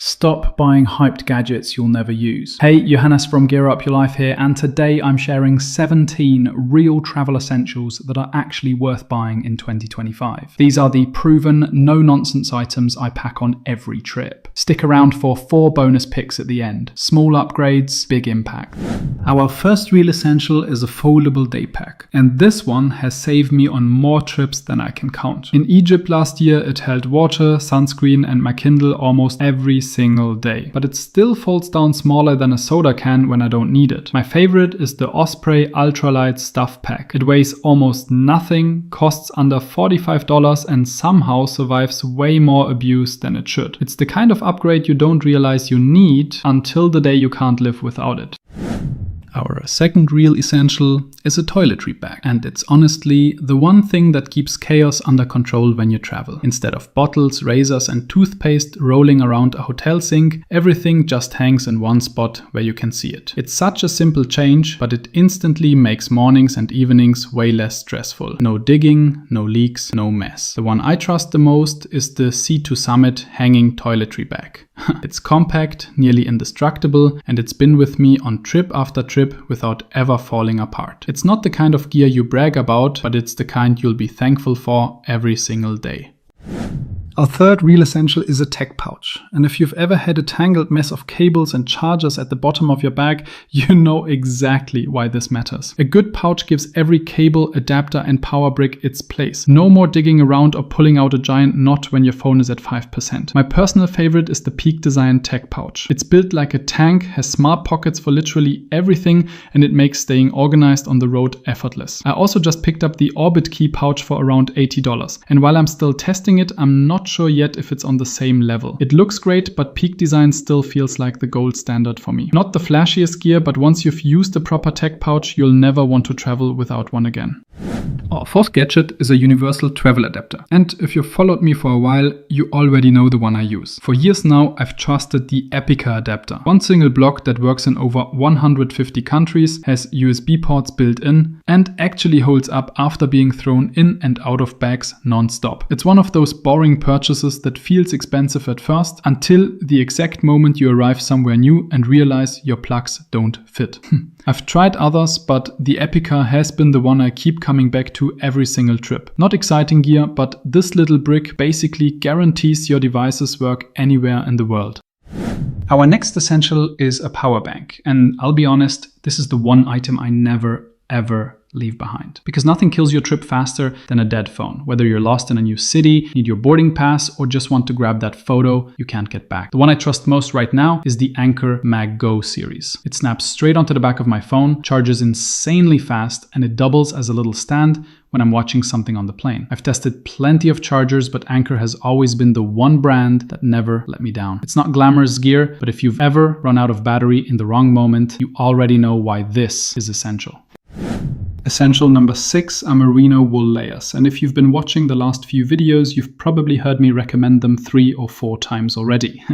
Stop buying hyped gadgets you'll never use. Hey, Johannes from Gear Up Your Life here, and today I'm sharing 17 real travel essentials that are actually worth buying in 2025. These are the proven, no-nonsense items I pack on every trip. Stick around for 4 bonus picks at the end. Small upgrades, big impact. Our first real essential is a foldable day pack, and this one has saved me on more trips than I can count. In Egypt last year, it held water, sunscreen, and my Kindle almost every single day, but it still folds down smaller than a soda can when I don't need it. My favorite is the Osprey Ultralight Stuff Pack. It weighs almost nothing, costs under $45, and somehow survives way more abuse than it should. It's the kind of upgrade you don't realize you need until the day you can't live without it. Our second real essential is a toiletry bag, and it's honestly the one thing that keeps chaos under control when you travel. Instead of bottles, razors, and toothpaste rolling around a hotel sink, everything just hangs in one spot where you can see it. It's such a simple change, but it instantly makes mornings and evenings way less stressful. No digging, no leaks, no mess. The one I trust the most is the Sea2 Summit hanging toiletry bag. It's compact, nearly indestructible, and it's been with me on trip after trip without ever falling apart. It's not the kind of gear you brag about, but it's the kind you'll be thankful for every single day. Our third real essential is a tech pouch. And if you've ever had a tangled mess of cables and chargers at the bottom of your bag, you know exactly why this matters. A good pouch gives every cable, adapter, and power brick its place. No more digging around or pulling out a giant knot when your phone is at 5%. My personal favorite is the Peak Design Tech Pouch. It's built like a tank, has smart pockets for literally everything, and it makes staying organized on the road effortless. I also just picked up the Orbit Key pouch for around $80. And while I'm still testing it, I'm not sure yet if it's on the same level. It looks great, but Peak Design still feels like the gold standard for me. Not the flashiest gear, but once you've used a proper tech pouch, you'll never want to travel without one again. Our fourth gadget is a universal travel adapter. And if you've followed me for a while, you already know the one I use. For years now, I've trusted the Epica adapter. One single block that works in over 150 countries, has USB ports built in, and actually holds up after being thrown in and out of bags non-stop. It's one of those boring purchases that feels expensive at first, until the exact moment you arrive somewhere new and realize your plugs don't fit. I've tried others, but the Epica has been the one I keep coming back to every single trip. Not exciting gear, but this little brick basically guarantees your devices work anywhere in the world. Our next essential is a power bank, and I'll be honest, this is the one item I never ever leave behind. Because nothing kills your trip faster than a dead phone. Whether you're lost in a new city, need your boarding pass, or just want to grab that photo you can't get back. The one I trust most right now is the Anker Mag Go series. It snaps straight onto the back of my phone, charges insanely fast, and it doubles as a little stand when I'm watching something on the plane. I've tested plenty of chargers, but Anker has always been the one brand that never let me down. It's not glamorous gear, but if you've ever run out of battery in the wrong moment, you already know why this is essential. Essential number 6 are merino wool layers, and if you've been watching the last few videos, you've probably heard me recommend them 3 or 4 times already.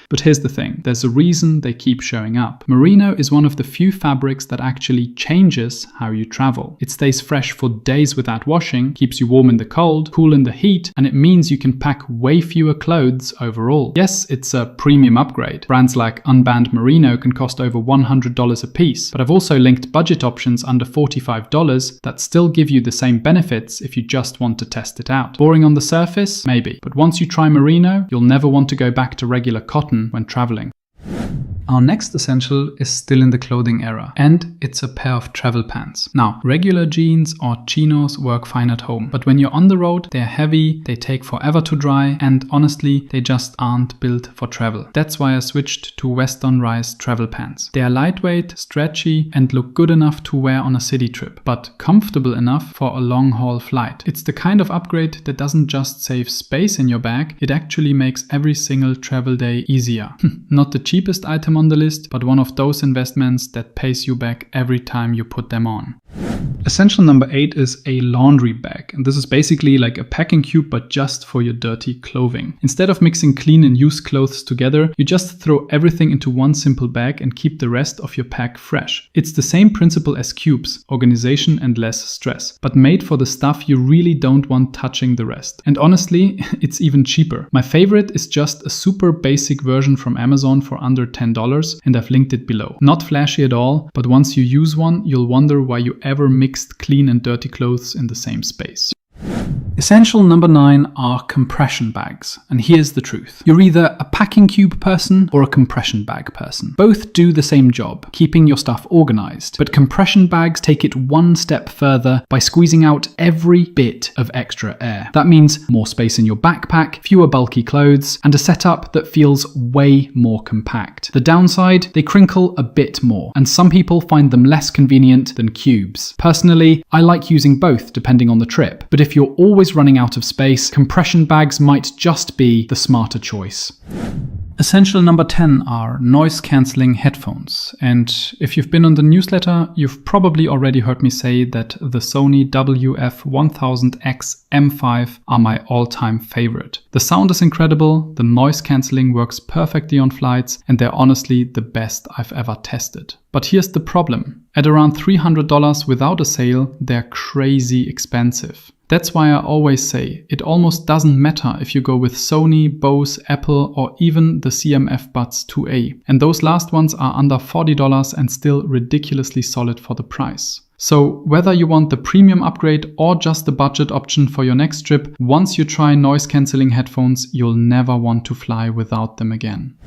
But here's the thing, there's a reason they keep showing up. Merino is one of the few fabrics that actually changes how you travel. It stays fresh for days without washing, keeps you warm in the cold, cool in the heat, and it means you can pack way fewer clothes overall. Yes, it's a premium upgrade. Brands like Unbanned Merino can cost over $100 a piece, but I've also linked budget options under $45 that still give you the same benefits if you just want to test it out. Boring on the surface? Maybe. But once you try merino, you'll never want to go back to regular cotton when traveling. Our next essential is still in the clothing era, and it's a pair of travel pants. Now, regular jeans or chinos work fine at home, but when you're on the road, they're heavy, they take forever to dry, and honestly, they just aren't built for travel. That's why I switched to Weston Rise travel pants. They are lightweight, stretchy, and look good enough to wear on a city trip, but comfortable enough for a long-haul flight. It's the kind of upgrade that doesn't just save space in your bag, it actually makes every single travel day easier. Not the cheapest item item on the list, but one of those investments that pays you back every time you put them on. Essential number 8 is a laundry bag, and this is basically like a packing cube but just for your dirty clothing. Instead of mixing clean and used clothes together, you just throw everything into one simple bag and keep the rest of your pack fresh. It's the same principle as cubes, organization and less stress, but made for the stuff you really don't want touching the rest. And honestly, it's even cheaper. My favorite is just a super basic version from Amazon for under $10, and I've linked it below. Not flashy at all, but once you use one, you'll wonder why you ever mixed clean and dirty clothes in the same space. Essential number 9 are compression bags. And here's the truth. You're either a packing cube person or a compression bag person. Both do the same job, keeping your stuff organized. But compression bags take it one step further by squeezing out every bit of extra air. That means more space in your backpack, fewer bulky clothes, and a setup that feels way more compact. The downside, they crinkle a bit more, and some people find them less convenient than cubes. Personally, I like using both depending on the trip. But if you're always running out of space, compression bags might just be the smarter choice. Essential number 10 are noise-cancelling headphones. And if you've been on the newsletter, you've probably already heard me say that the Sony WF-1000X M5 are my all-time favorite. The sound is incredible, the noise cancelling works perfectly on flights, and they're honestly the best I've ever tested. But here's the problem. At around $300 without a sale, they're crazy expensive. That's why I always say it almost doesn't matter if you go with Sony, Bose, Apple, or even the CMF Buds 2A. And those last ones are under $40 and still ridiculously solid for the price. So whether you want the premium upgrade or just the budget option for your next trip, once you try noise cancelling headphones, you'll never want to fly without them again.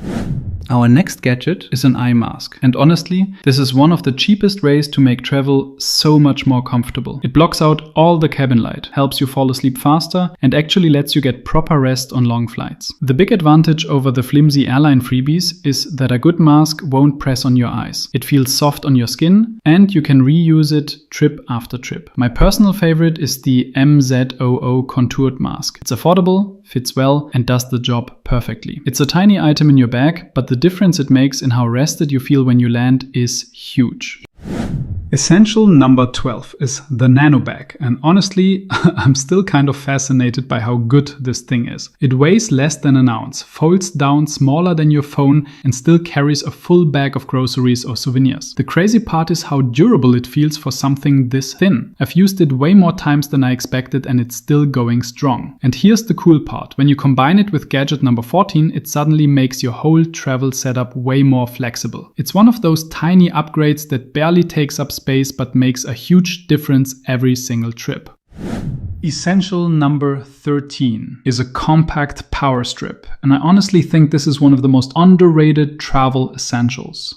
Our next gadget is an eye mask, and honestly, this is one of the cheapest ways to make travel so much more comfortable. It blocks out all the cabin light, helps you fall asleep faster, and actually lets you get proper rest on long flights. The big advantage over the flimsy airline freebies is that a good mask won't press on your eyes. It feels soft on your skin, and you can reuse it trip after trip. My personal favorite is the MZ00 contoured mask. It's affordable, fits well, and does the job perfectly. It's a tiny item in your bag, but the difference it makes in how rested you feel when you land is huge. Essential number 12 is the Nano Bag, and honestly, I'm still kind of fascinated by how good this thing is. It weighs less than an ounce, folds down smaller than your phone, and still carries a full bag of groceries or souvenirs. The crazy part is how durable it feels for something this thin. I've used it way more times than I expected, and it's still going strong. And here's the cool part. When you combine it with gadget number 14, it suddenly makes your whole travel setup way more flexible. It's one of those tiny upgrades that barely takes up space but makes a huge difference every single trip. Essential number 13 is a compact power strip, and I honestly think this is one of the most underrated travel essentials.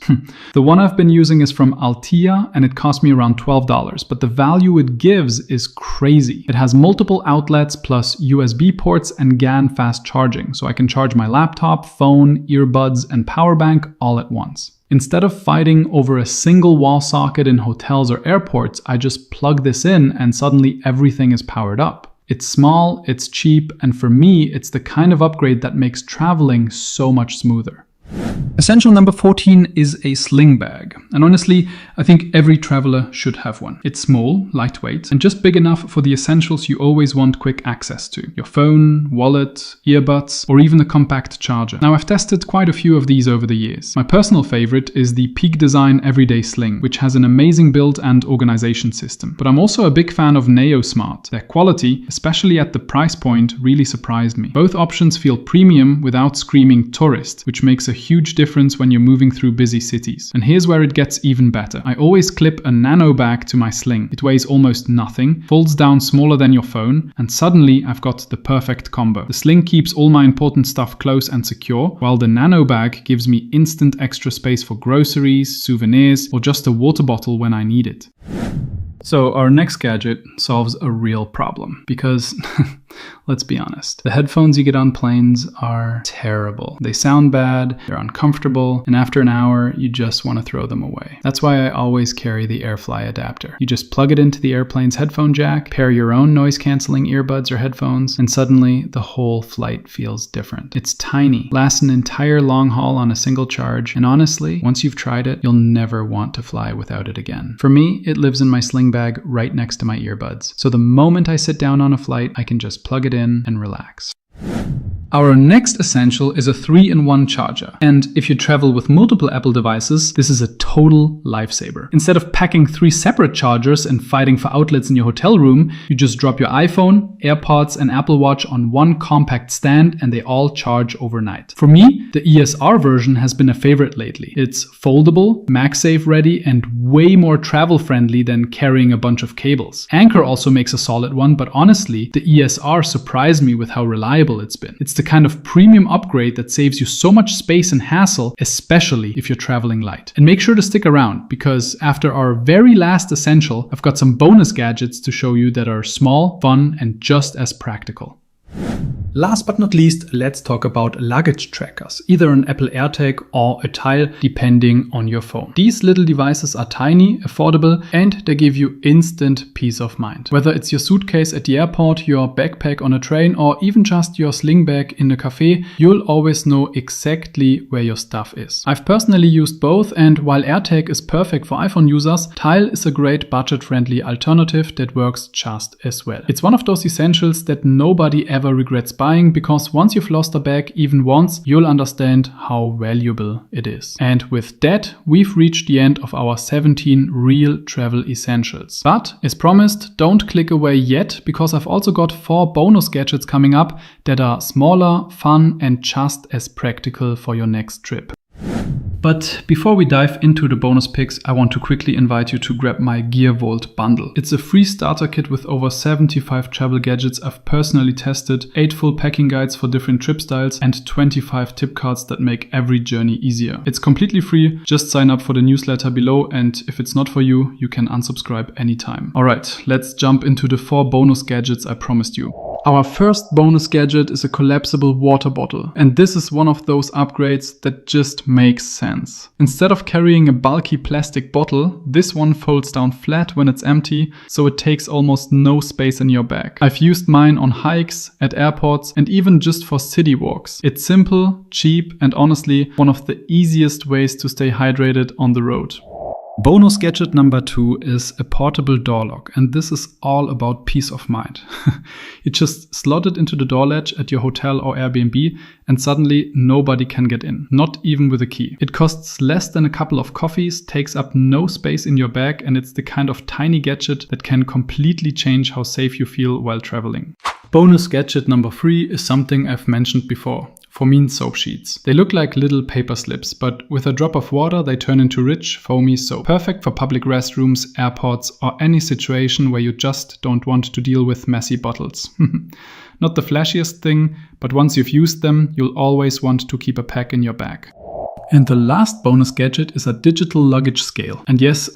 The one I've been using is from Altia, and it cost me around $12, but the value it gives is crazy. It has multiple outlets plus USB ports and GAN fast charging, so I can charge my laptop, phone, earbuds, and power bank all at once. Instead of fighting over a single wall socket in hotels or airports, I just plug this in and suddenly everything is powered up. It's small, it's cheap, and for me, it's the kind of upgrade that makes traveling so much smoother. Essential number 14 is a sling bag, and honestly, I think every traveler should have one. It's small, lightweight, and just big enough for the essentials you always want quick access to. Your phone, wallet, earbuds, or even a compact charger. Now, I've tested quite a few of these over the years. My personal favorite is the Peak Design Everyday Sling, which has an amazing build and organization system. But I'm also a big fan of Neo Smart. Their quality, especially at the price point, really surprised me. Both options feel premium without screaming tourist, which makes a huge difference when you're moving through busy cities. And here's where it gets even better. I always clip a nano bag to my sling. It weighs almost nothing, folds down smaller than your phone, and suddenly I've got the perfect combo. The sling keeps all my important stuff close and secure, while the nano bag gives me instant extra space for groceries, souvenirs, or just a water bottle when I need it. So our next gadget solves a real problem, because Let's be honest. The headphones you get on planes are terrible. They sound bad, they're uncomfortable, and after an hour, you just want to throw them away. That's why I always carry the AirFly adapter. You just plug it into the airplane's headphone jack, pair your own noise-canceling earbuds or headphones, and suddenly the whole flight feels different. It's tiny, lasts an entire long haul on a single charge, and honestly, once you've tried it, you'll never want to fly without it again. For me, it lives in my sling bag right next to my earbuds. So the moment I sit down on a flight, I can just plug it in and relax. Our next essential is a 3-in-1 charger. And if you travel with multiple Apple devices, this is a total lifesaver. Instead of packing 3 separate chargers and fighting for outlets in your hotel room, you just drop your iPhone, AirPods, and Apple Watch on one compact stand and they all charge overnight. For me, the ESR version has been a favorite lately. It's foldable, MagSafe ready, and way more travel friendly than carrying a bunch of cables. Anker also makes a solid one, but honestly, the ESR surprised me with how reliable it's been. It's the kind of premium upgrade that saves you so much space and hassle, especially if you're traveling light. And make sure to stick around, because after our very last essential, I've got some bonus gadgets to show you that are small, fun, and just as practical. Last but not least, let's talk about luggage trackers, either an Apple AirTag or a Tile, depending on your phone. These little devices are tiny, affordable, and they give you instant peace of mind. Whether it's your suitcase at the airport, your backpack on a train, or even just your sling bag in a cafe, you'll always know exactly where your stuff is. I've personally used both, and while AirTag is perfect for iPhone users, Tile is a great budget-friendly alternative that works just as well. It's one of those essentials that nobody ever regrets buying, because once you've lost a bag even once, you'll understand how valuable it is. And with that, we've reached the end of our 17 real travel essentials. But as promised, don't click away yet, because I've also got 4 bonus gadgets coming up that are smaller, fun, and just as practical for your next trip. But before we dive into the bonus picks, I want to quickly invite you to grab my GearVault bundle. It's a free starter kit with over 75 travel gadgets I've personally tested, 8 full packing guides for different trip styles, and 25 tip cards that make every journey easier. It's completely free, just sign up for the newsletter below, and if it's not for you, you can unsubscribe anytime. Alright, let's jump into the 4 bonus gadgets I promised you. Our first bonus gadget is a collapsible water bottle, and this is one of those upgrades that just makes sense. Instead of carrying a bulky plastic bottle, this one folds down flat when it's empty, so it takes almost no space in your bag. I've used mine on hikes, at airports, and even just for city walks. It's simple, cheap, and honestly one of the easiest ways to stay hydrated on the road. Bonus gadget number 2 is a portable door lock, and this is all about peace of mind. You just slot it into the door latch at your hotel or Airbnb and suddenly nobody can get in, not even with a key. It costs less than a couple of coffees, takes up no space in your bag, and it's the kind of tiny gadget that can completely change how safe you feel while traveling. Bonus gadget number 3 is something I've mentioned before. Formin soap sheets. They look like little paper slips, but with a drop of water they turn into rich, foamy soap. Perfect for public restrooms, airports, or any situation where you just don't want to deal with messy bottles. Not the flashiest thing, but once you've used them, you'll always want to keep a pack in your bag. And the last bonus gadget is a digital luggage scale. And yes,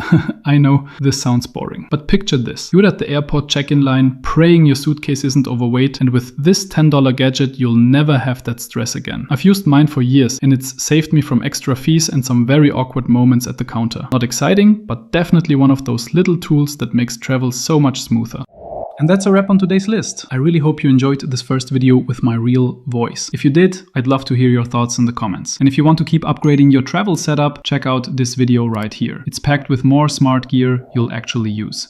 I know this sounds boring, but picture this. You're at the airport check-in line, praying your suitcase isn't overweight, and with this $10 gadget, you'll never have that stress again. I've used mine for years, and it's saved me from extra fees and some very awkward moments at the counter. Not exciting, but definitely one of those little tools that makes travel so much smoother. And that's a wrap on today's list. I really hope you enjoyed this first video with my real voice. If you did, I'd love to hear your thoughts in the comments. And if you want to keep upgrading your travel setup, check out this video right here. It's packed with more smart gear you'll actually use.